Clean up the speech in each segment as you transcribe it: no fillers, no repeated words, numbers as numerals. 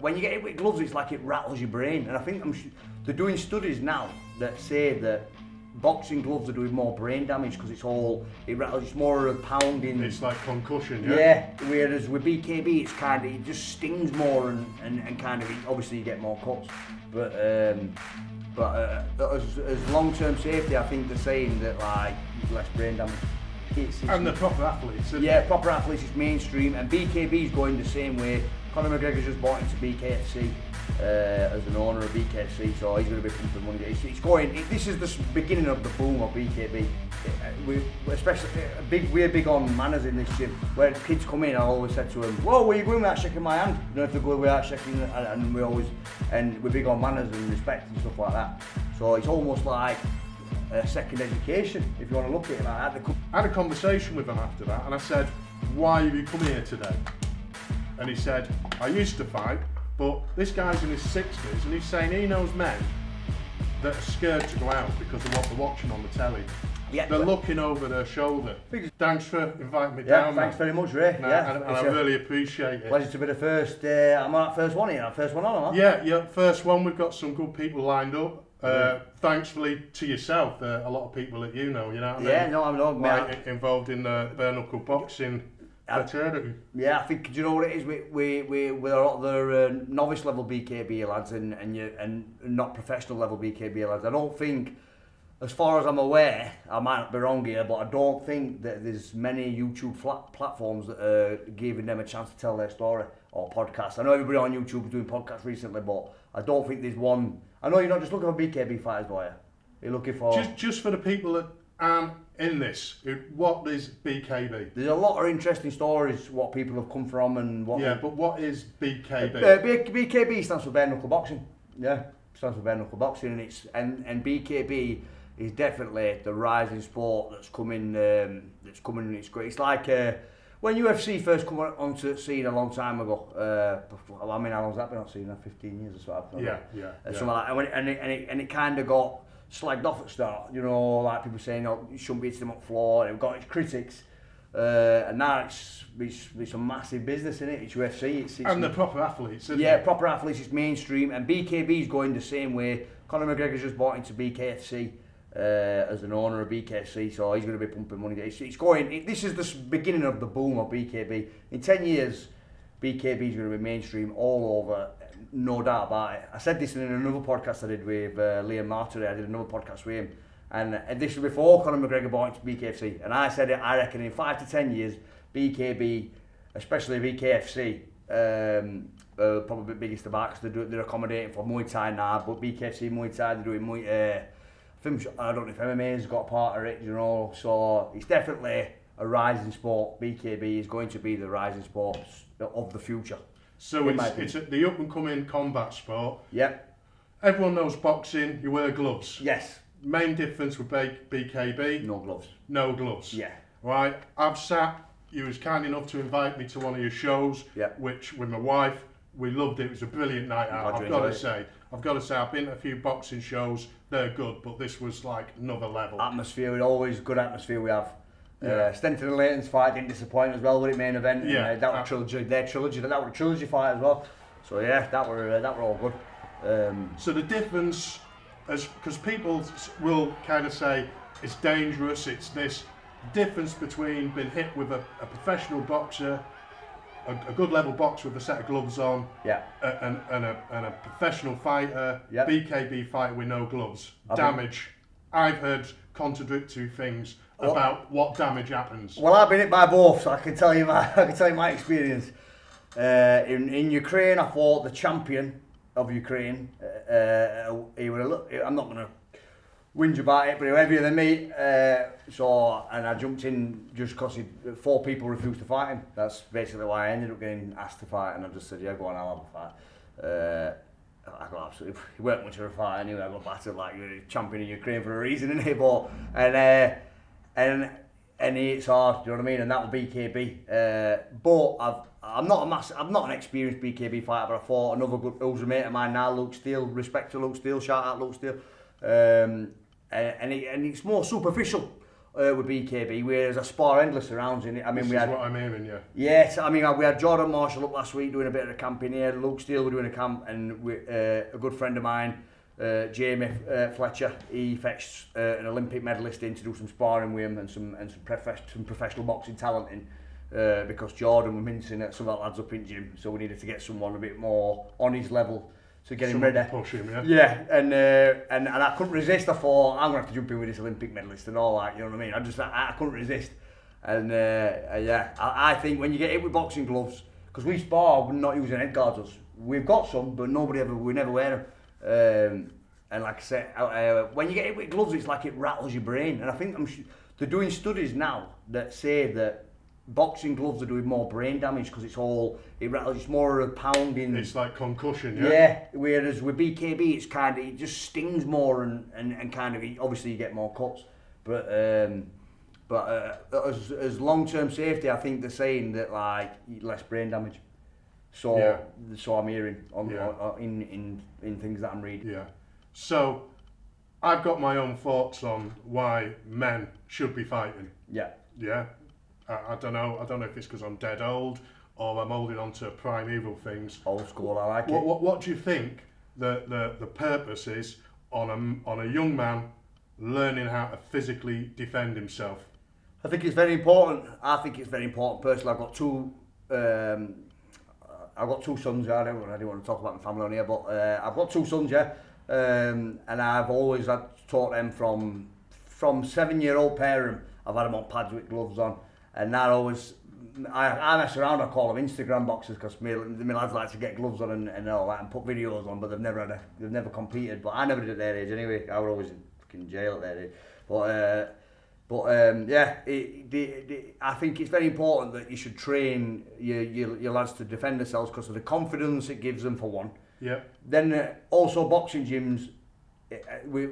when you get hit with gloves, it's like it rattles your brain. And I think they're doing studies now that say that boxing gloves are doing more brain damage because it rattles. It's more of a pounding. It's like concussion, yeah. Yeah. Whereas with BKB, it just stings more and kind of obviously you get more cuts. But as long-term safety, I think they're saying that like less brain damage. And the proper athletes. Proper athletes. It's mainstream, and BKB is going the same way. Conor McGregor's just bought into BKFC as an owner of BKFC, so he's going to be pumping money. This is the beginning of the boom of BKB. We're big on manners in this gym. Where kids come in, I always said to them, "Whoa, where are you going without shaking my hand?" You know, if they go without shaking, and we're big on manners and respect and stuff like that. So it's almost like a second education, if you want to look at it like that. I had a conversation with him after that, and I said, "Why have you come here today?" And he said, "I used to fight, but this guy's in his 60s, and he's saying he knows men that are scared to go out because of what they're watching on the telly. Yeah, they're looking over their shoulder." Thanks for inviting me down. Thanks very much, Ray. And I really appreciate it. Pleasure to be the first. I'm on that first one here. First one on, Yeah, first one. We've got some good people lined up. Thankfully to yourself, a lot of people that you know what I mean? Yeah, no, I'm not. Like, involved in the bare knuckle boxing fraternity. Yeah, I think, do you know what it is? We with a lot of the novice level BKB lads and not professional level BKB lads. I don't think, as far as I'm aware, I might be wrong here, but I don't think that there's many YouTube platforms that are giving them a chance to tell their story, or podcasts. I know everybody on YouTube is doing podcasts recently, but I don't think there's one. I know you're not just looking for BKB fighters, though, you're looking for... Just for the people that aren't in this, what is BKB? There's a lot of interesting stories, what people have come from and what... Yeah, but what is BKB? BKB stands for bare knuckle boxing. Yeah, stands for bare knuckle boxing, and BKB is definitely the rising sport that's coming. It's great. It's like when UFC first come onto the scene a long time ago. I mean, how long's that been on scene? 15 years or so. Yeah. Something like that. And it kind of got slagged off at the start. You know, like people saying, "Oh, you shouldn't be hitting them up floor." And it got its critics. And now it's a massive business, isn't it? It's UFC. And the proper athletes, isn't it? Proper athletes. It's mainstream, and BKB is going the same way. Conor McGregor's just bought into BKFC as an owner of BKFC, so he's going to be pumping money. This is the beginning of the boom of BKB. In 10 years, BKB is going to be mainstream all over, no doubt about it. I said this in another podcast I did with Liam Martyr. I did another podcast with him. And this was before Conor McGregor bought into BKFC. And I said it, I reckon in 5 to 10 years, BKB, especially BKFC, probably the biggest about because they're accommodating for Muay Thai now, but BKFC Muay Thai, they're doing Muay I don't know if MMA's got a part of it, you know, so it's definitely a rising sport. BKB is going to be the rising sport of the future. So it's the up and coming combat sport. Yep. Everyone knows boxing, you wear gloves. Yes. Main difference with BKB? No gloves. No gloves. Yeah. Right, you was kind enough to invite me to one of your shows, which with my wife, we loved it. It was a brilliant night out. I've got to say, I've been to a few boxing shows. They're good, but this was like another level. Atmosphere, always good atmosphere we have. Stenton and Leighton's fight didn't disappoint as well with it main event. Yeah, that was a trilogy fight as well. So yeah, that were all good. So the difference, because people will kind of say it's dangerous. It's this difference between being hit with a professional boxer, a good level boxer with a set of gloves on, and a professional fighter, BKB fighter with no gloves. Damage. I've heard contradictory things about what damage happens. Well, I've been hit by both, so I can tell you my experience. In Ukraine, I fought the champion of Ukraine. I'm not going to whinge about it, but he was heavier than me. And I jumped in just because 4 people refused to fight him. That's basically why I ended up getting asked to fight, and I just said, "Yeah, go on, I'll have a fight." I got absolutely, it weren't much of a fight anyway. I got battered like you're a champion of Ukraine for a reason, innit? But and it's hard, do you know what I mean? And that was BKB. But I'm not an experienced BKB fighter, but I fought another good, who's a mate of mine now, Luke Steele. Respect to Luke Steele, shout out Luke Steele. And it's more superficial with BKB, whereas I spar endless rounds in it. I mean, This is what I'm hearing, yeah. Yes, I mean, we had Jordan Marshall up last week doing a bit of a camp in here. Luke Steele were doing a camp, and a good friend of mine, Jamie Fletcher, he fetched an Olympic medalist in to do some sparring with him and some professional boxing talent in. Because Jordan was mincing at some of the lads up in gym, so we needed to get someone a bit more on his level to get him ready. Push him, yeah. Yeah, and I couldn't resist. I thought I'm gonna have to jump in with this Olympic medalist and all that. You know what I mean? I couldn't resist. And I think when you get hit with boxing gloves, because we spar, we're not using head guards. Us. We've got some, but we never wear them. And like I said, when you get hit with gloves, it's like it rattles your brain. And I think they're doing studies now that say that boxing gloves are doing more brain damage because it rattles. It's more of a pounding. It's like concussion, yeah. Yeah. Whereas with BKB, it just stings more and kind of obviously you get more cuts. But as long-term safety, I think they're saying that like less brain damage. So I'm hearing in things that I'm reading. Yeah. So I've got my own thoughts on why men should be fighting. Yeah. Yeah. I don't know if it's because I'm dead old or I'm holding on to primeval things. Old school, I like it. What do you think the purpose is on a young man learning how to physically defend himself? I think it's very important. Personally, I've got two sons. I don't want to talk about my family on here, but I've got two sons, yeah. And I've always taught them from 7-year-old pair of them. I've had them on pads with gloves on. And that always, I mess around, I call them Instagram boxers because my lads like to get gloves on and all that and put videos on, but they've never competed. But I never did at their age anyway. I was always in fucking jail at their age. I think it's very important that you should train your lads to defend themselves because of the confidence it gives them for one. Yeah. Then also boxing gyms. We're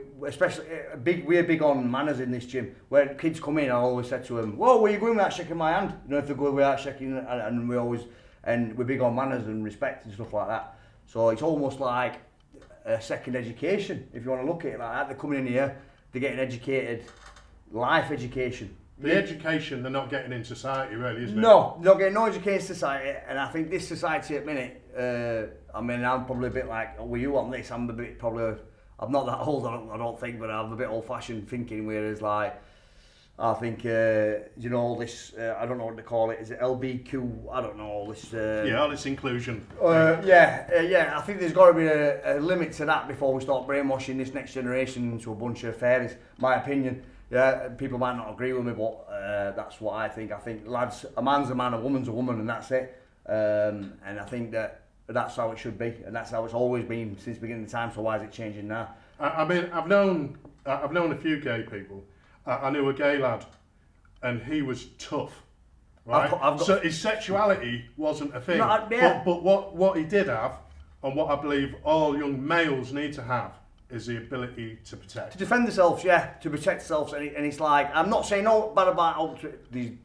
big on manners in this gym. When kids come in, I always said to them, "Whoa, where you going without shaking my hand?" You know, if they go without shaking, and we're big on manners and respect and stuff like that. So it's almost like a second education, if you want to look at it like that. They're coming in here, they're getting educated, life education. The education they're not getting in society, really, isn't it? No, they're not getting no education in society, and I think this society at the minute. I'm probably a bit like, "Oh, were you on this?" I'm a bit probably. I'm not that old, I don't think, but I'm a bit old-fashioned thinking. Whereas, like, I think all this. I don't know what they call it. Is it LBQ? I don't know all this. All this inclusion. I think there's got to be a limit to that before we start brainwashing this next generation into a bunch of fairies. My opinion. Yeah, people might not agree with me, but that's what I think. I think, lads, a man's a man, a woman's a woman, and that's it. And I think that's how it should be, and that's how it's always been since the beginning of time. So why is it changing now? I mean, I've known a few gay people. I knew a gay lad, and he was tough, right? So his sexuality wasn't a thing. No, but what he did have, and what I believe all young males need to have, is the ability to protect. To defend themselves, yeah, to protect themselves. And it's like, I'm not saying no bad about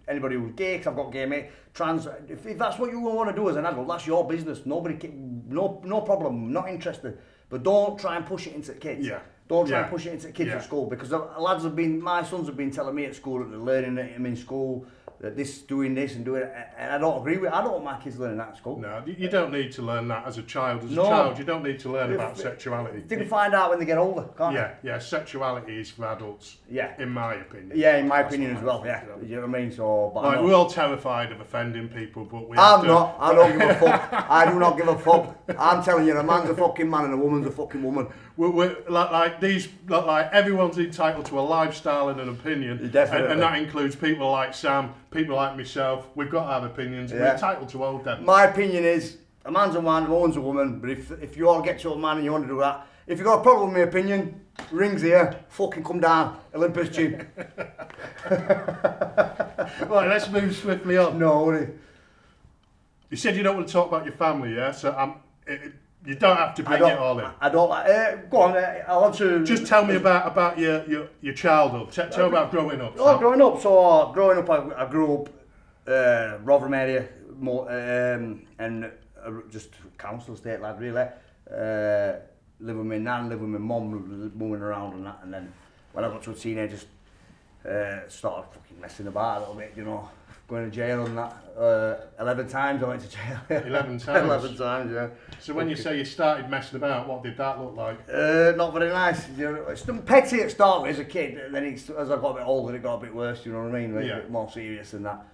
anybody who's gay, because I've got gay mate, trans. If that's what you want to do as an adult, that's your business. No problem, not interested. But don't try and push it into the kids. Yeah. Don't try and push it into the kids at school, because my sons have been telling me at school that they're learning it in school, that doing this and doing it, and I don't agree with it. I don't want my kids learning that at school. No, you don't need to learn that as a child. As a child, you don't need to learn about sexuality. They can find out when they get older, can't they? Yeah, sexuality is for adults. Yeah. In my opinion. Yeah, in my opinion as well, yeah. You know what I mean? So, but we're all terrified of offending people, but I'm not. I don't give a fuck. I do not give a fuck. I'm telling you, a man's a fucking man and a woman's a fucking woman. We're like everyone's entitled to a lifestyle and an opinion, and that includes people like Sam, people like myself. We've got to have opinions. Yeah. We're entitled to all them. My opinion is a man's a man, a woman's a woman. But if you all get to a man and you want to do that, if you've got a problem with my opinion, rings here. Fucking come down, Olympus gym. Right, let's move swiftly on. No. You said you don't want to talk about your family, yeah? So you don't have to bring it all in. I don't like. Go on. I want to. Just tell me about your childhood. Tell me about growing up. Growing up. So growing up, I grew up Rotherham area, and just council estate lad really. Living with my nan, living with my mum, moving around and that. And then when I got to a teenager, started fucking messing about a little bit, you know, going to jail and that. 11 times I went to jail. 11 times? 11 times, yeah. So when you say you started messing about, what did that look like? Not very nice. You know, it's petty at start with as a kid, and then as I got a bit older it got a bit worse, you know what I mean? Like, a bit more serious than that.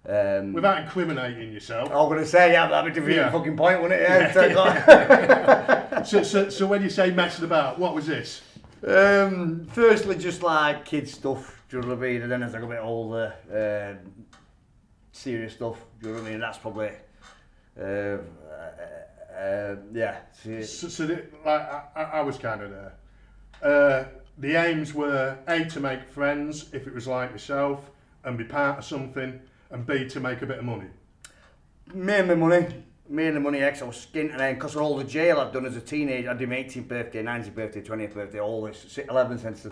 Without incriminating yourself. I was going to say, yeah, that'd be the fucking point, wouldn't it? Yeah. So when you say messing about, what was this? Firstly, just like kids stuff, do you know what I mean? And then as I got a bit older, serious stuff, do you know what I mean? That's probably, yeah. I was kind of there. The aims were A, to make friends, if it was like myself, and be part of something, and B, to make a bit of money. Mainly money, X. I was skint, and then because of all the jail I'd done as a teenager, I did my 18th birthday, 19th birthday, 20th birthday, all this, 11 sentences.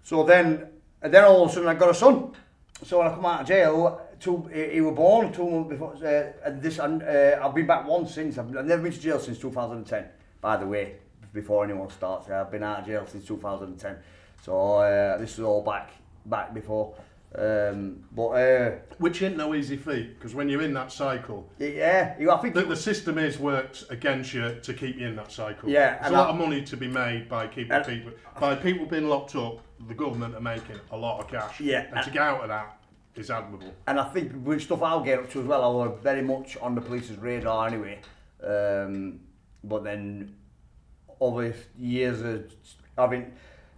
So then all of a sudden I got a son. So when I come out of jail, he was born 2 months before. I've been back once since. I've never been to jail since 2010, by the way, before anyone starts. I've been out of jail since 2010. So this is all back before. Which ain't no easy feat, because when you're in that cycle, I think the system works against you to keep you in that cycle. Yeah, there's a lot of money to be made by keeping people being locked up. The government are making a lot of cash. Yeah, and to get out of that is admirable. And I think with stuff I'll get up to as well, I was very much on the police's radar anyway. But then over years I've been,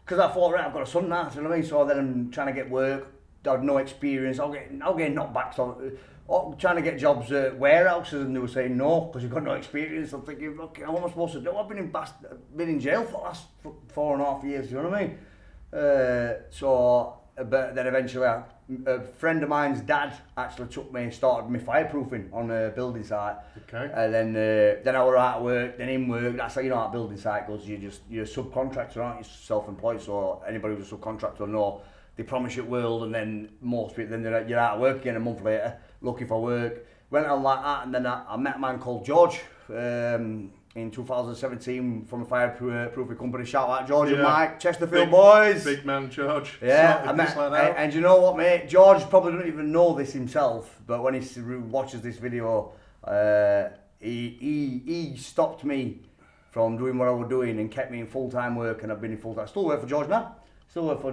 because I thought, right, I've got a son now, you know what I mean? So then I'm trying to get work. I had no experience. I'll get knocked back. So trying to get jobs at warehouses, and they were saying no because you've got no experience. I'm thinking, look, what am I supposed to do? I've been in jail for the last 4.5 years. You know what I mean? But then eventually, a friend of mine's dad actually took me and started me fireproofing on a building site. Okay. And then I was out of work, then in work. That's how you know how a building site goes. You're a subcontractor, aren't you? Self-employed. So anybody who's a subcontractor will know. They promise you world, and then most people, then you're out of work again a month later, looking for work. Went on like that, and then I met a man called George in 2017 from a fireproofing company. Shout out George and Mike, Chesterfield boys. Big man George. Yeah, and you know what, mate? George probably doesn't even know this himself, but when he watches this video, he stopped me from doing what I was doing and kept me in full-time work, and I've been in full-time. Still work for George now. Still work for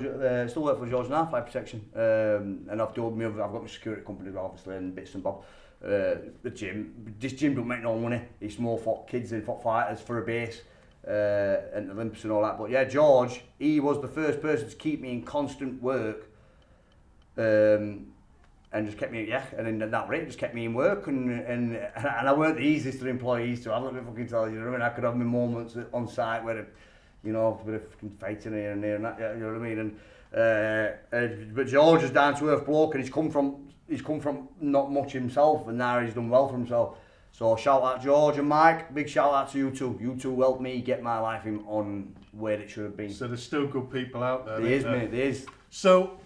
George now, fire protection, and I've got my security company obviously and bits and bobs. The gym, this gym don't make no money. It's more for kids and for fighters for a base, and Olympics and all that. But yeah, George, he was the first person to keep me in constant work, and just kept me and then that rate just kept me in work, and I weren't the easiest of employees to have. Let me fucking tell you, you know what I mean? I could have my moments on site where. You know, a bit of fucking fighting here and there and that, you know what I mean? But George is down to earth bloke, and he's come from not much himself, and now he's done well for himself. So shout out George and Mike, big shout out to you two. You two helped me get my life on where it should have been. So there's still good people out there. There is, mate, there is. So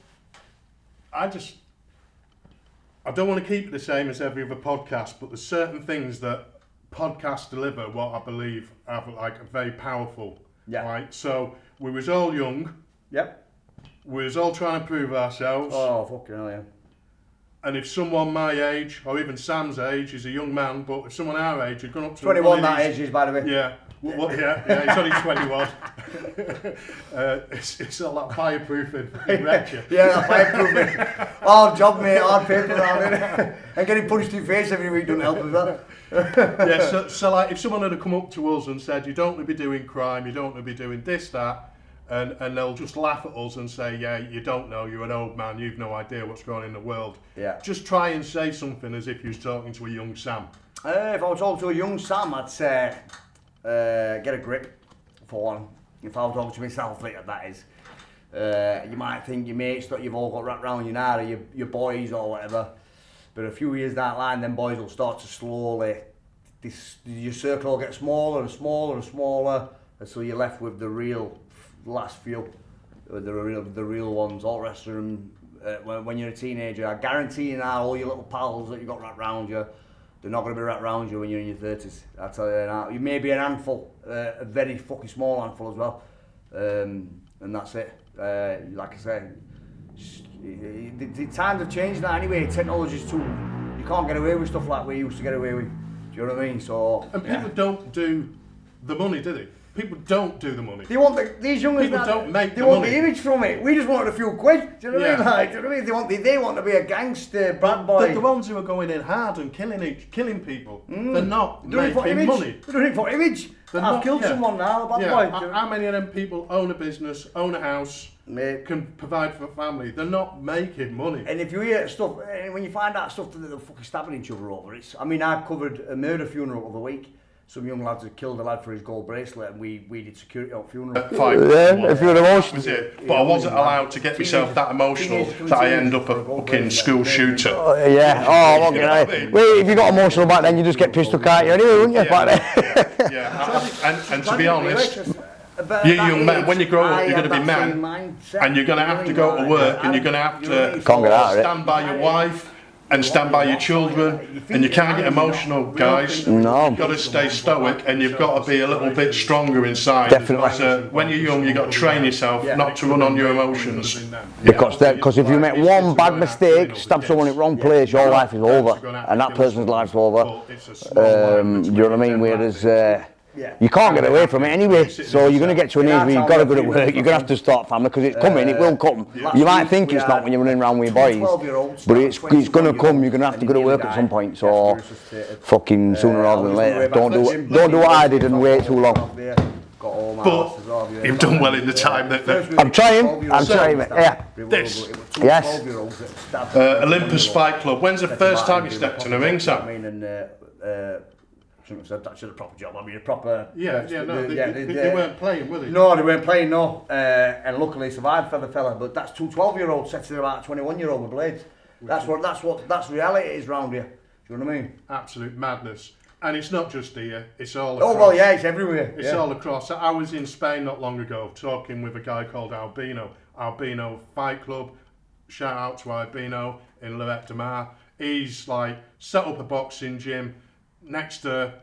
I don't want to keep it the same as every other podcast, but there's certain things that podcasts deliver what I believe are very powerful. Yeah. Right. So we was all young. Yep. We was all trying to prove ourselves. Oh, fucking hell, yeah. And if someone my age, or even Sam's age, he's a young man, but if someone our age had gone up to 21 that age is, by the way. Yeah. Yeah, he's only 21. It's all that fireproofing. Yeah, fireproofing. Hard job, mate, hard paper around it. And getting punched in the face every week doesn't help with that. Yeah, so like if someone had come up to us and said, you don't want to be doing crime, you don't want to be doing this, that, and they'll just laugh at us and say, yeah, you don't know, you're an old man, you've no idea what's going on in the world. Yeah. Just try and say something as if you was talking to a young Sam. If I was talking to a young Sam, I'd say, get a grip, for one. If I was talking to myself later, that is. You might think your mates that you've all got wrapped around your now, or your boys or whatever. But a few years down the line, then boys will start to slowly, your circle will get smaller and smaller and smaller, and so you're left with the real last few, the real ones. All the rest of them, when you're a teenager, I guarantee you now, all your little pals that you got wrapped around you, they're not going to be wrapped around you when you're in your 30s. I tell you now, you may be an handful, a very fucking small handful as well, and that's it. Like I said, the times have changed now anyway. Technology's too. You can't get away with stuff like we used to get away with. Do you know what I mean? So. And people don't do the money, do they? People don't do the money. They want these youngers people now, don't make they the want money. the image from it. We just wanted a few quid. Do you know what I mean? Like, do you know what I mean? They want to be a gangster, bad boy. The ones who are going in hard and killing people, they're not making money. They're doing it for image. I've killed someone now, bad boy. How many of them people own a business, own a house, can provide for a family? They're not making money. And if you hear stuff, and when you find out stuff that they're fucking stabbing each other over, I mean, I covered a murder funeral the other week. Some young lads had killed a lad for his gold bracelet, and we did security at funeral. Fine. Yeah, if you're emotional. Was it. But I wasn't allowed to get myself that emotional that I end up a fucking school shooter. Yeah. Oh, okay. Well, if you got emotional back then, you just get pissed at you anyway, wouldn't you? Yeah. And to be honest, you young men, when you grow up, you're going to be men, and you're going to have to go to work, and you're going to have to stand by your wife. And stand by your children, and you can't get emotional, guys. No. You've got to stay stoic, and you've got to be a little bit stronger inside. Definitely. So when you're young, you've got to train yourself not to run on your emotions. Because if you make one bad mistake, stab someone in the wrong place, your life is over, and that person's life's over. You know what I mean? Whereas you can't get away from it anyway, so you're going to get to an age where you've got to go to work, you're going to have to start family, because it's coming, it will come. You might think it's not when you're running around with your boys, but it's going to come, you're going to have to go to work at some point, so fucking sooner rather than later. Don't do what I did and wait too long. But you've done well in the time that I'm trying, yeah. This. Yes. Olympus Fight Club, when's the first time you stepped in a ring, Sam? Shouldn't have said that. Should have proper job. I mean, a proper. They weren't playing, were they? No, they weren't playing. No, and luckily survived for the fella. But that's two 12-year-olds setting about a 21-year-old with blades. That's reality is round here. Do you know what I mean? Absolute madness. And it's not just here. It's all across. Oh well, yeah, it's everywhere. It's all across. I was in Spain not long ago talking with a guy called Albino Fight Club. Shout out to Albino in Lloret de Mar. He's like set up a boxing gym next to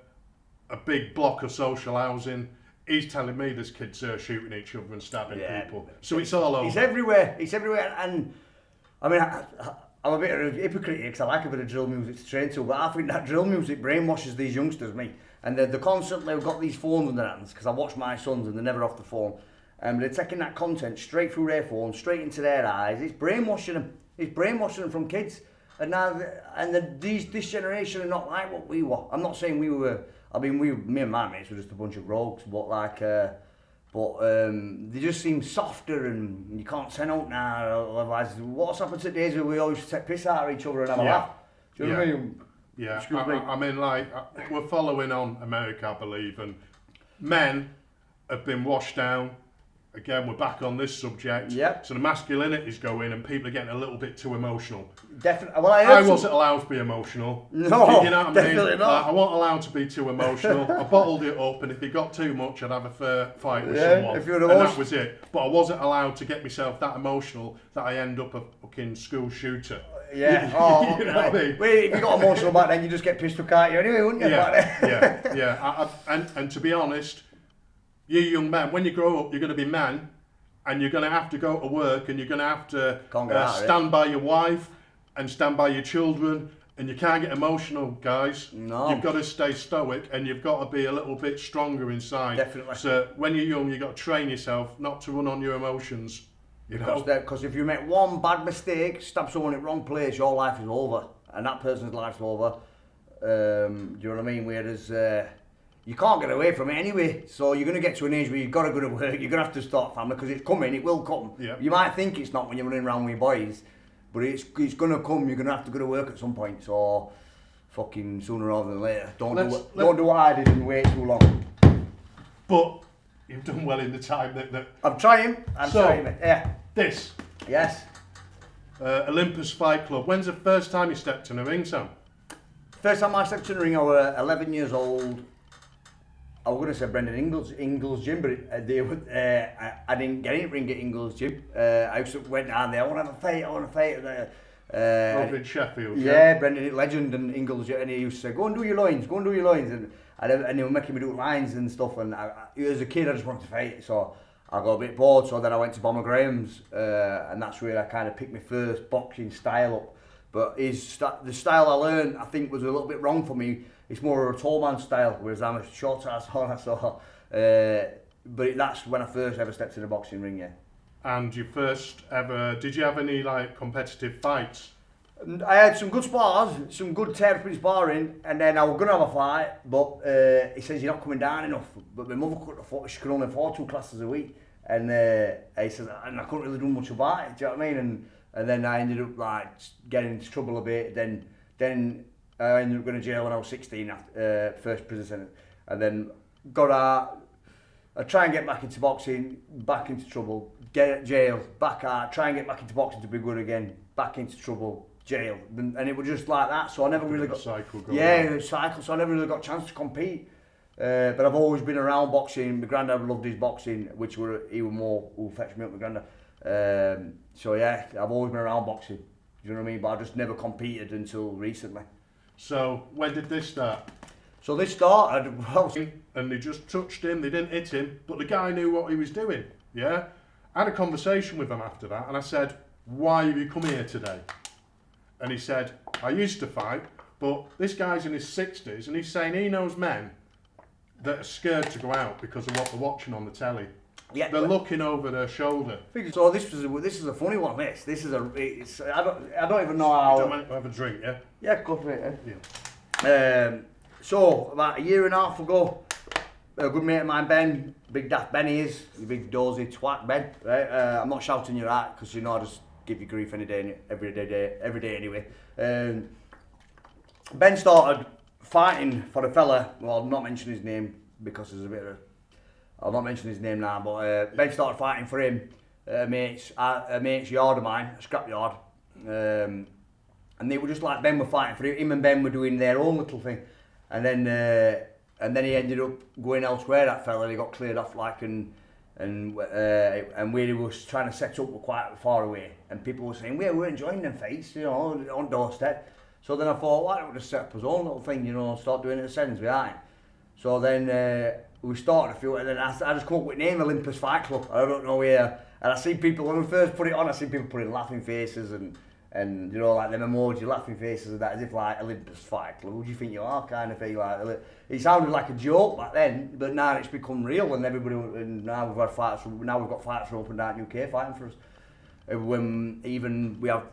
a big block of social housing. He's telling me there's kids shooting each other and stabbing people. So it's all over. It's everywhere. It's everywhere. And I mean, I'm a bit of a hypocrite here because I like a bit of drill music to train to, but I think that drill music brainwashes these youngsters, me. And they're constantly got these phones in their hands, because I watch my sons and they're never off the phone. And they're taking that content straight through their phone, straight into their eyes. It's brainwashing them. It's brainwashing them from kids. And now, this generation are not like what we were. I'm not saying we were. I mean, me and my mates were just a bunch of rogues, but they just seem softer, and you can't send out now. Otherwise, what's happened to days where we always take piss out of each other and have a laugh? Do you know what I mean? Yeah, I mean, like, we're following on America, I believe, and men have been washed down. Again, we're back on this subject. Yep. So the masculinity's going, and people are getting a little bit too emotional. Definitely. Well, I wasn't allowed to be emotional. No, you know what I mean? definitely not. I wasn't allowed to be too emotional. I bottled it up, and if it got too much, I'd have a fair fight with someone. If you're and that was it. But I wasn't allowed to get myself that emotional that I end up a fucking school shooter. Yeah. You know what I mean? Well, if you got emotional back then, you just get pissed off at you anyway, wouldn't you? Yeah. And to be honest, you young men, when you grow up, you're going to be men. And you're going to have to go to work, and you're going to have to stand by your wife and stand by your children, and you can't get emotional, guys. No. You've got to stay stoic, and you've got to be a little bit stronger inside. Definitely. So when you're young, you've got to train yourself not to run on your emotions. Because if you make one bad mistake, stab someone in the wrong place, your life is over, and that person's life's over. Do you know what I mean? Whereas you can't get away from it anyway, so you're going to get to an age where you've got to go to work, you're going to have to start family, because it's coming, it will come. Yeah. You might think it's not when you're running around with your boys, but it's going to come, you're going to have to go to work at some point, so fucking sooner rather than later. Don't do what I did and wait too long. But you've done well in the time that I'm trying, yeah. This. Yes. Olympus Fight Club, when's the first time you stepped in a ring, Sam? First time I stepped in the ring, I was 11 years old. I was going to say Brendan Ingles' gym, but I didn't get in the ring at Ingles' gym. I went down there, I want to have a fight. Over in Sheffield. Yeah, Brendan, legend, and Ingles, and he used to say, go and do your lines. And they were making me do lines and stuff, and as a kid I just wanted to fight, so I got a bit bored, so then I went to Bomber Graham's, and that's where I kind of picked my first boxing style up. But the style I learned, I think, was a little bit wrong for me. It's more of a tall man style, whereas I'm a short ass so. But that's when I first ever stepped in the boxing ring, yeah. And you first ever, did you have any like competitive fights? I had some good spars, some good therapy sparring, and then I was going to have a fight, but he says you're not coming down enough. But my mother couldn't afford, she could only afford 2 classes a week, and he says, and I couldn't really do much about it, do you know what I mean? And then I ended up like getting into trouble a bit. Then I ended up going to jail when I was 16 after first prison sentence, and then got out. I try and get back into boxing, back into trouble, get out jail, back out, try and get back into boxing to be good again, back into trouble, jail, and it was just like that. So I never really got cycle going on. Cycle. So I never really got a chance to compete. But I've always been around boxing. My granddad loved his boxing, he was more who fetched me up. My granddad. So yeah, I've always been around boxing. Do you know what I mean? But I just never competed until recently. So when did this start? So this started, and they just touched him, they didn't hit him, but the guy knew what he was doing, yeah? I had a conversation with him after that, and I said, why have you come here today? And he said, I used to fight, but this guy's in his 60s, and he's saying he knows men that are scared to go out because of what they're watching on the telly. Yeah, they're looking over their shoulder. So this is a funny one. This is I don't even know how. You don't mind to have a drink, yeah? Yeah, go for it. Yeah. So about a year and a half ago, a good mate of mine, Ben, Big Daft Ben he is, you big dozy twat Ben. Right? I'm not shouting you out because you know I just give you grief any day, every day anyway. Ben started fighting for a fella. Well, I'll not mention his name because there's a bit of. I'll not mention his name now, but Ben started fighting for him, a mate's yard of mine, a scrap yard, and they were just like Ben were fighting for him. Him and Ben were doing their own little thing, and then he ended up going elsewhere. That fella, he got cleared off and where he was trying to set up were quite far away, and people were saying we're enjoying them fights, you know, on doorstep. So then I thought, why don't we just set up his own little thing, you know, start doing it at Sens behind. So then. We started a few, and then I just come up with the name Olympus Fight Club. I don't know where, and I seen people when we first put it on. I seen people putting laughing faces and you know like them emoji laughing faces and that, as if like Olympus Fight Club. Who do you think you are, kind of thing. Like it sounded like a joke back then, but now it's become real, and everybody. And now we've got fighters from up and down UK fighting for us. When even we're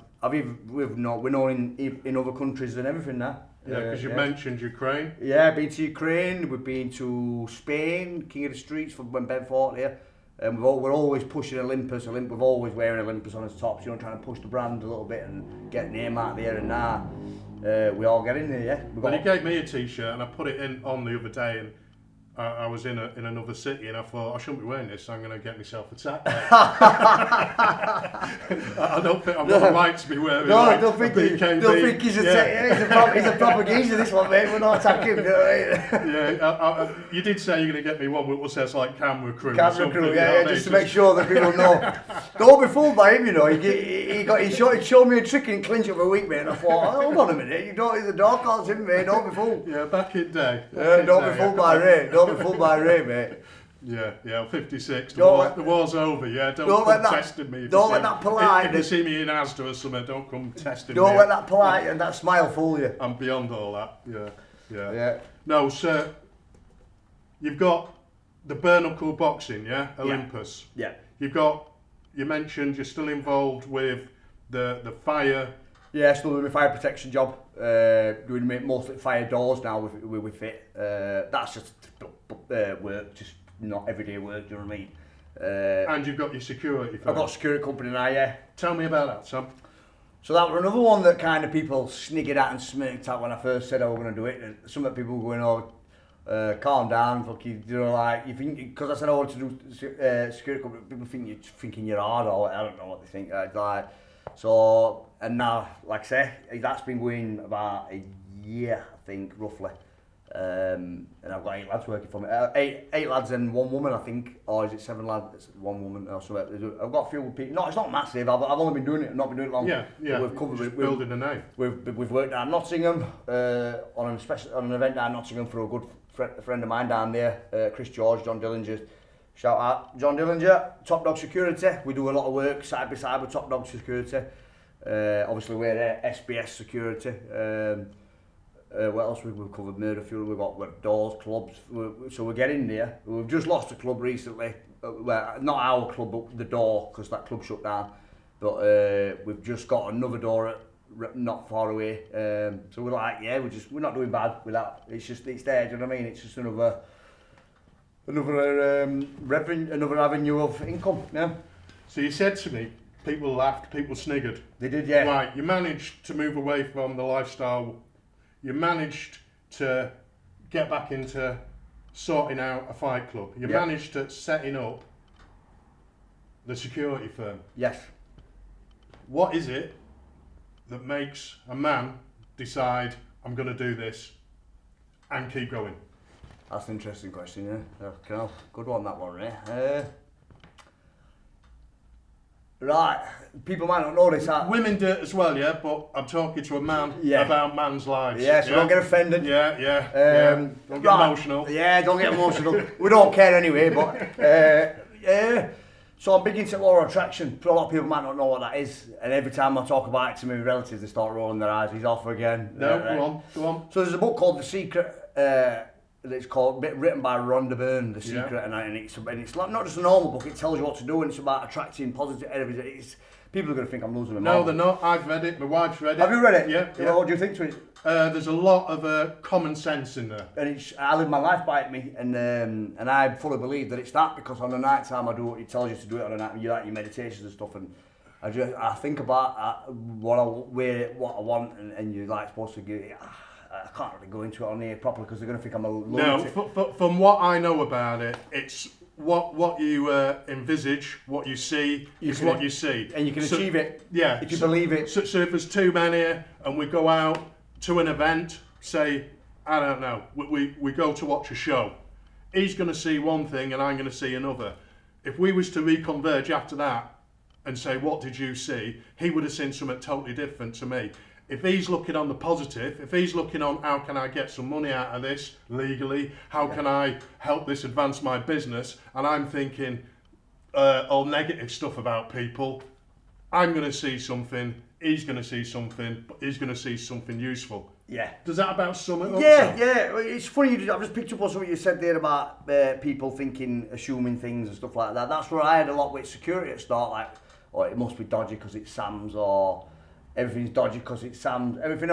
known in other countries and everything now. Yeah, because you mentioned Ukraine. Yeah, been to Ukraine, we've been to Spain, King of the Streets from when Ben fought here. We're always pushing Olympus. We're always wearing Olympus on his tops, you know, trying to push the brand a little bit and get the name out there. And now we all get in there, yeah. Well, he gave me a t-shirt and I put it on the other day, and I was in another city and I thought I shouldn't be wearing this. I'm going to get myself attacked. I don't think I've got the right to be wearing. No, I don't think he's he's a proper geezer. This one, mate. We're not attacking. You know what I mean? Yeah, you did say you're going to get me one. We'll say it's like camera crew. Camera crew, yeah, just to make sure that people know. Don't be fooled by him, you know. He showed me a trick in clinch of a week, mate. And I thought, hold on a minute, you don't. The door calls him, mate. Don't be fooled. Yeah, back in day. Don't be fooled by Ray. Don't be fooled by Ray, mate. Yeah, 56. The war's over, yeah. Don't come testing me. Don't let that polite. If you see me in Asda or something, don't come testing me. Don't let that polite and that smile fool you. I'm beyond all that, yeah. No, sir, you've got the bare knuckle boxing, yeah? Olympus. Yeah. You mentioned you're still involved with the fire. Yeah, still doing my fire protection job. Doing mostly fire doors now with fit. That's just work, just not everyday work, do you know what I mean? And you've got your security firm. I've got a security company now, yeah. Tell me about that, Sam. So that was another one that kind of people sniggered at and smirked at when I first said I was going to do it. And some of the people were going, calm down, fuck you know, like, you think, because I said I wanted to do security company, people think you're thinking you're hard, or I don't know what they think. Like, so, and now, like I say, that's been going about a year, I think, roughly. And I've got 8 lads working for me. 8 lads and 1 woman, I think. Or is it 7 lads? It's 1 woman or something. I've got a few people. No, it's not massive. I've only been doing it, not been doing it long. Yeah. We've covered building a name. We've worked down Nottingham on an event down Nottingham for a good friend of mine down there, Chris George, John Dillinger. Shout out John Dillinger, Top Dog Security. We do a lot of work side by side with Top Dog Security. Obviously we're SBS Security. What else we've covered? Murder Fuel. We've got doors, clubs. So we're getting there. We've just lost a club recently. Well, not our club, but the door, because that club shut down. But we've just got another door not far away. So we're like, yeah, we're not doing bad with that. It's there. Do you know what I mean? It's just another revenue, another avenue of income. Yeah. So you said to me, people laughed, people sniggered. They did, yeah. Right, you managed to move away from the lifestyle. You managed to get back into sorting out a fight club. You managed to setting up the security firm. Yes. What is it that makes a man decide, I'm going to do this and keep going? That's an interesting question, yeah. Good one, that one, eh? Right, people might not know this. Women do it as well, yeah, but I'm talking to a man about man's lives. Yeah, so don't get offended. Yeah. Don't get emotional. Yeah, don't get emotional. We don't care anyway, but yeah. So I'm big into law of attraction. A lot of people might not know what that is, and every time I talk about it to my relatives, they start rolling their eyes. He's off again. No, go on. So there's a book called The Secret. It's called, written by Rhonda Byrne, The Secret, and it's like not just a normal book. It tells you what to do, and it's about attracting positive energy. People are going to think I'm losing my mind. No, they're not. I've read it. My wife's read it. Have you read it? Yeah. Well, what do you think to it? There's a lot of common sense in there. And I live my life by it, and I fully believe that it's that, because on the night time I do what it tells you to do it on the night. You like your meditations and stuff, and I think about what I want, and you're like supposed to give. I can't really go into it on here properly because they're going to think I'm a lunatic. No, from what I know about it, it's what you envisage, what you see is what you see. And you can achieve it if you so, believe it. So if there's two men here and we go out to an event, say, I don't know, we go to watch a show. He's going to see one thing and I'm going to see another. If we was to reconverge after that and say, what did you see? He would have seen something totally different to me. If he's looking on the positive, if he's looking on how can I get some money out of this legally, how can I help this advance my business, and I'm thinking all negative stuff about people, I'm going to see something, he's going to see something, but he's going to see something useful. Yeah. Does that about sum it up? Yeah. It's funny, I've just picked up on something you said there about people assuming things and stuff like that. That's where I had a lot with security at the start, like, it must be dodgy because it's Sam's, or everything's dodgy because it's Sam's, everything,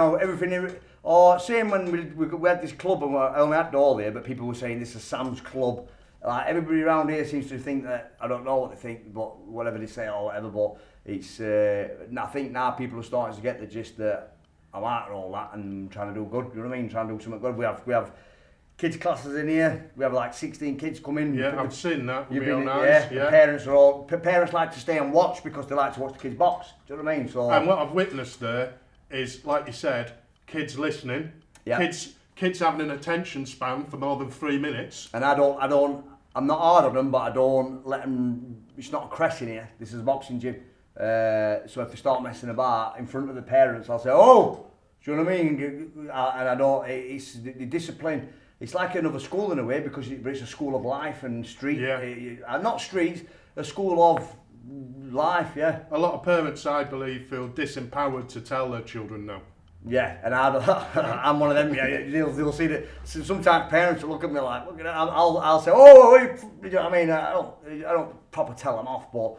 or same when we had this club and I only had all there, but people were saying this is Sam's club. Like, everybody around here seems to think that, I don't know what they think, but whatever they say or whatever, but it's, I think now people are starting to get the gist that I'm out and all that and trying to do good, you know what I mean, trying to do something good. We have kids classes in here, we have like 16 kids come in. Yeah, I've seen that, you've been, yeah. Parents like to stay and watch because they like to watch the kids box, do you know what I mean? So, and what I've witnessed there is, like you said, kids listening, kids having an attention span for more than 3 minutes. And I'm not hard on them, but I don't let them, it's not a crash in here, this is a boxing gym. So if they start messing about in front of the parents, I'll say, oh, do you know what I mean? And I don't, it's the discipline. It's like another school in a way, because it's a school of life and street, not streets, a school of life, A lot of parents, I believe, feel disempowered to tell their children no. Yeah, and I'm one of them. They'll see that. Sometimes parents will look at me like, look at that. I'll say, oh, you know what I mean? I don't proper tell them off, but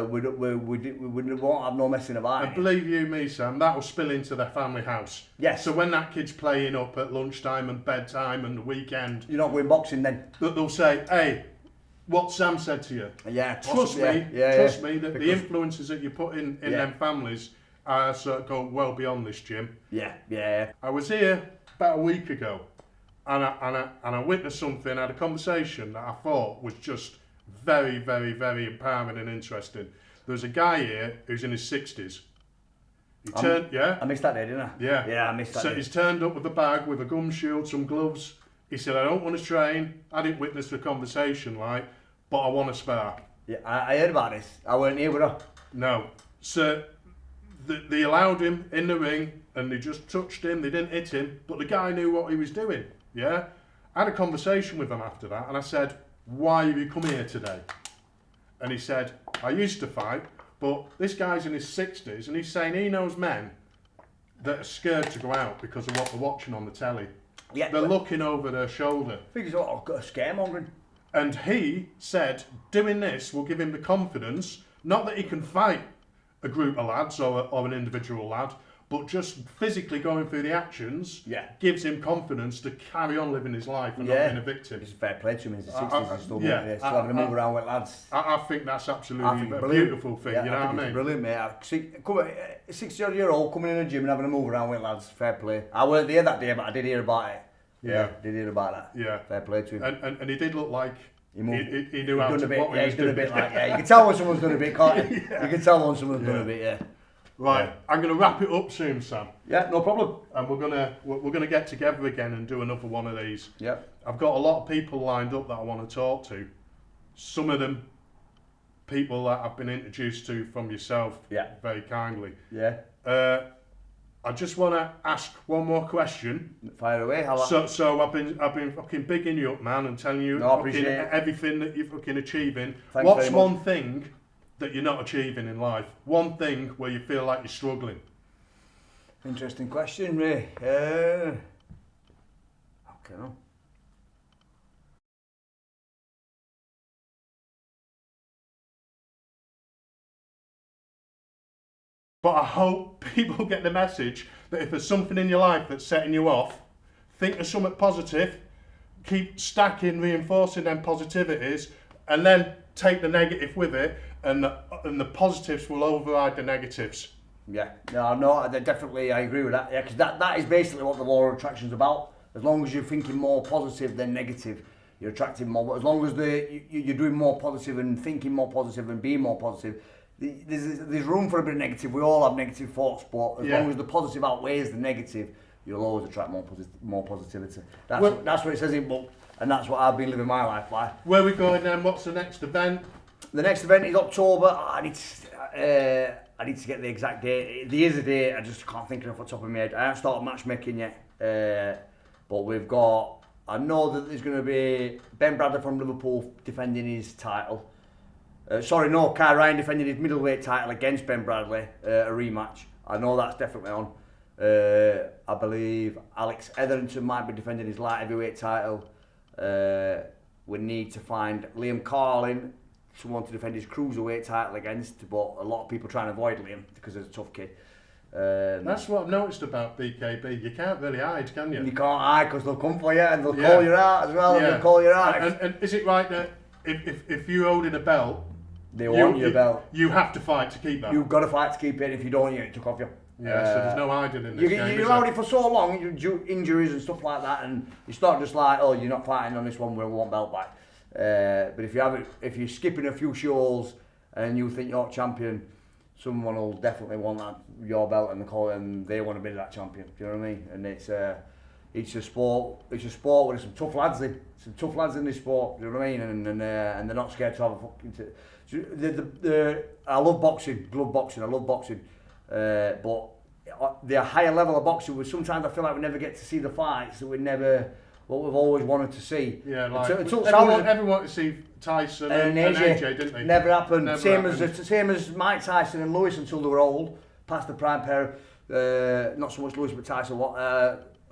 we won't have no messing about. And believe you me, Sam, that will spill into their family house. Yes. So when that kid's playing up at lunchtime and bedtime and the weekend, you're not going boxing then. They'll say, hey, what Sam said to you. Yeah. Trust me that the influences that you put in them families go well beyond this gym. Yeah. I was here about a week ago, and I witnessed something. I had a conversation that I thought was just very, very, very empowering and interesting. There's a guy here who's in his 60s. I missed that day, didn't I? Yeah, I missed that. So he's turned up with a bag, with a gum shield, some gloves. He said, I don't want to train. I didn't witness the conversation, but I want to spar. Yeah, I heard about this. I weren't here with her. No. So they allowed him in the ring, and they just touched him. They didn't hit him, but the guy knew what he was doing. Yeah. I had a conversation with him after that, and I said, why have you come here today? And he said, I used to fight, but this guy's in his 60s and he's saying he knows men that are scared to go out because of what they're watching on the telly. Yeah, they're looking over their shoulder. I think he's got a scaremongering. And he said doing this will give him the confidence, not that he can fight a group of lads or an individual lad, but just physically going through the actions gives him confidence to carry on living his life and not being a victim. It's fair play to him in the 60s. He's still having to move around with lads. I think that's absolutely a beautiful thing, you know what I mean? It's brilliant, mate. A 60-odd-year-old coming in a gym and having to move around with lads, fair play. I weren't there that day, but I did hear about it. Yeah, did hear about that. Yeah. Fair play to him. And he did look like he knew how to do what he was doing. A bit like, you can tell when someone's done a bit, can't you? You can tell when someone's done a bit, Right, I'm going to wrap it up soon, Sam. Yeah, no problem. And we're gonna get together again and do another one of these. Yeah. I've got a lot of people lined up that I want to talk to. Some of them, people that I've been introduced to from yourself, very kindly. Yeah. I just want to ask one more question. Fire away. So I've been fucking bigging you up, man, and telling you everything that you're fucking achieving. Thanks What's one thing that you're not achieving in life? One thing where you feel like you're struggling? Interesting question, Ray. Okay. But I hope people get the message that if there's something in your life that's setting you off, think of something positive, keep stacking, reinforcing them positivities, and then take the negative with it, and the positives will override the negatives. Yeah, no, definitely, I agree with that. Yeah, because that is basically what the law of attraction is about. As long as you're thinking more positive than negative, you're attracting more. But as long as you're doing more positive and thinking more positive and being more positive, there's room for a bit of negative. We all have negative thoughts, but as long as the positive outweighs the negative, you'll always attract more positivity. That's what it says in book, and that's what I've been living my life by. Where are we going then? What's the next event? The next event is October. I need to get the exact date. There is a date, I just can't think of it off the top of my head. I haven't started matchmaking yet, but we've got. I know that there's going to be Ben Bradley from Liverpool defending his title. Kai Ryan defending his middleweight title against Ben Bradley, a rematch. I know that's definitely on. I believe Alex Etherington might be defending his light heavyweight title. We need to find Liam Carlin, someone to defend his cruiserweight title against, but a lot of people try and avoid Liam because he's a tough kid. That's what I've noticed about BKB. You can't really hide, can you? You can't hide because they'll come for you and they'll call you out as well. And they'll call you out. And is it right that if you hold in a belt, they want your belt. You have to fight to keep that. You've got to fight to keep it. If you don't, you get took off you. Yeah, so there's no hiding in this game. You allowed it for so long, injuries and stuff like that, and it's not just like, oh, you're not fighting on this one, we want belt back. But if you're skipping a few shows and you think you're champion, someone will definitely want your belt and they want to be that champion. Do you know what I mean? And it's a sport. It's a sport with some tough lads in. Some tough lads in this sport. Do you know what I mean? And they're not scared to have a fucking. I love boxing, glove boxing. I love boxing, but the higher level of boxing, sometimes I feel like we never get to see the fights that what we've always wanted to see. Yeah, like everyone wanted to see Tyson and AJ, didn't they? Never happened. Same as Mike Tyson and Lewis until they were old, past the prime pair. Not so much Lewis, but Tyson.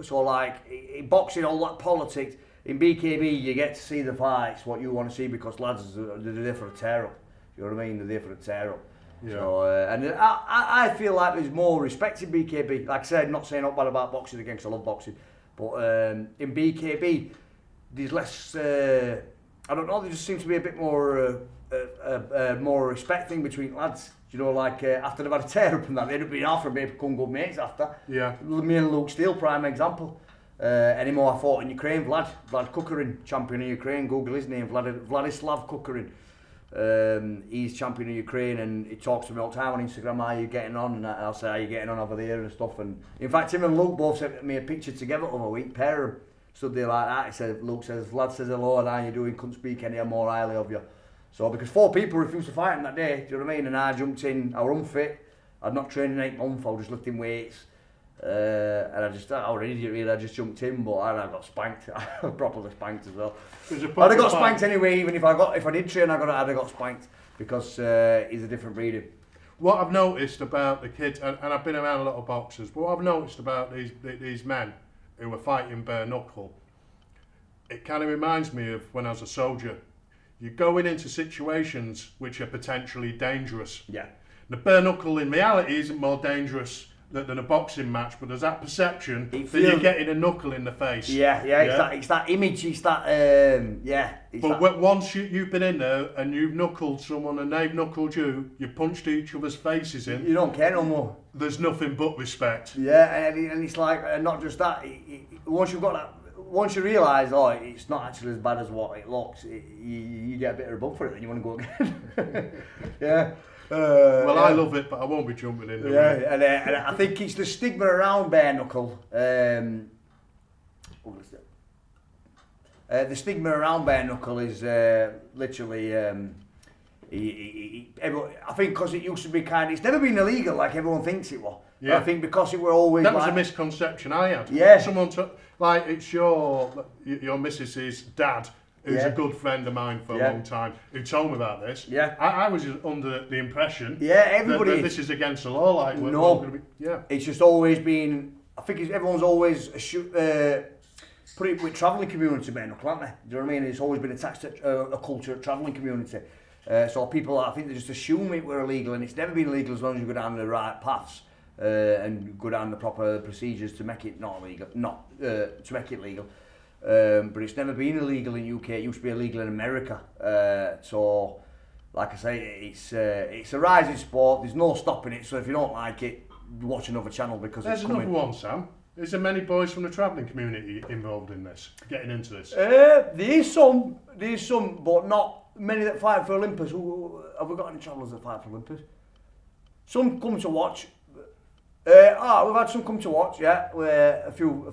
So like in boxing, all that politics. In BKB, you get to see the fights, what you want to see, because lads they're there for a tear up. You know what I mean? They're there for a tear up. Yeah. So, and I feel like there's more respect in BKB. Like I said, not saying not bad about boxing again, 'cause I love boxing. But in BKB, there's less. I don't know. There just seems to be a bit more respect thing between lads. You know, like after they've had a tear up and that, they end up being half and become good mates after. Yeah. Me and Luke Steele, prime example. Anymore, I fought in Ukraine. Vlad Kukarin, champion of Ukraine. Google his name, Vladislav Kukarin. He's champion of Ukraine, and he talks to me all the time on Instagram. How are you getting on? And I'll say, how are you getting on over there and stuff. And in fact, him and Luke both sent me a picture together over a week. Pair of them stood there like that. He said, Luke says, Vlad says hello, and how you doing? Couldn't speak any more highly of you. So because 4 people refused to fight him that day, do you know what I mean? And I jumped in. I was unfit. I'd not trained in 8 months. I was just lifting weights. And I was an idiot really, I just jumped in, but I got spanked. I was properly spanked as well. I'd have got spanked anyway, even if I did train, I'd have got spanked, because he's a different breed. What I've noticed about the kids, and I've been around a lot of boxers, but what I've noticed about these men who are fighting bare knuckle, it kind of reminds me of when I was a soldier. You're going into situations which are potentially dangerous. Yeah. The bare knuckle in reality isn't more dangerous than a boxing match, but there's that perception that you're getting a knuckle in the face. Yeah. It's that image, it's that, But once you've been in there and you've knuckled someone and they've knuckled you, you've punched each other's faces in. You don't care no more. There's nothing but respect. Yeah, and it's like, not just that, once you've got that, once you realise, it's not actually as bad as what it looks, you get a bit of a bump for it, then you want to go again. Yeah. I love it, but I won't be jumping in. And I think it's the stigma around bare knuckle. The stigma around bare knuckle is literally. I think because it used to be it's never been illegal like everyone thinks it was. Yeah. I think because it were always. That was a misconception I had. Yeah. Someone took, it's your missus's dad, who's a good friend of mine for a long time, who told me about this. Yeah. I was under the impression everybody that this is against the law. It's just always been, I think everyone's always put it with travelling community, bare knuckle, haven't they? Do you know what I mean? It's always been attached to a culture of travelling community. So people, I think they just assume it were illegal, and it's never been illegal as long as you go down the right paths and go down the proper procedures to make it not illegal, to make it legal. But it's never been illegal in UK. It used to be illegal in America. So, like I say, it's a rising sport. There's no stopping it. So if you don't like it, watch another channel because there's it's coming. Another one, Sam. Is there many boys from the travelling community involved in this, getting into this? There is some, but not many that fight for Olympus. Have we got any travellers that fight for Olympus? Some come to watch. We've had some come to watch. Yeah, a few.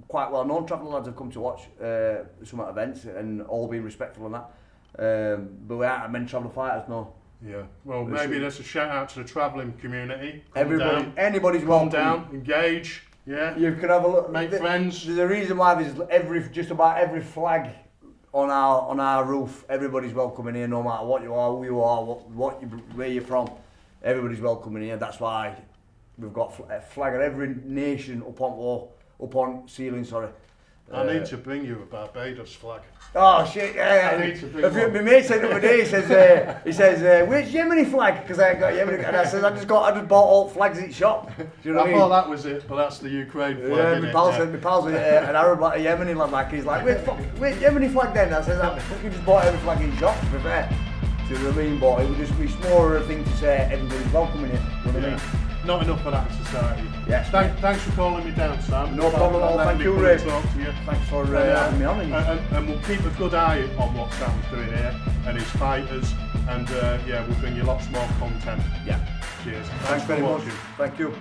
Quite well-known travelling lads have come to watch some events and all being respectful on that. But we aren't many travel fighters, no. Yeah. Well, maybe that's a shout out to the travelling community. Anybody's welcome. Come down, engage. Yeah. You can have a look. Make friends. There's a reason why there's just about every flag on our roof. Everybody's welcome in here, no matter what you are, who you are, where you're from. Everybody's welcome in here. That's why we've got a flag of every nation up on ceiling, sorry. I need to bring you a Barbados flag. Oh shit, yeah. I need to bring one. My mate said the other day, he says, where's Yemeni flag? Because I ain't got Yemeni, and I said, I just bought all flags at shop. Do you know what I mean? Thought that was it, but that's the Ukraine flag. Yeah, my pal's an Arab, like a Yemeni lad, like, he's like, where's Yemeni flag then? I said, I fucking just bought every flag in shop, to be fair. Do you know what I mean? But it would just be more a thing to say everybody's welcome in here. You know what I mean? Not enough for that in society. Yes. Thanks for calling me down, Sam. No problem at all. Thank you, Ray. Talk to you. Thanks for having me on. And we'll keep a good eye on what Sam's doing here and his fighters. And we'll bring you lots more content. Yeah. Cheers. Thanks very much. Thank you.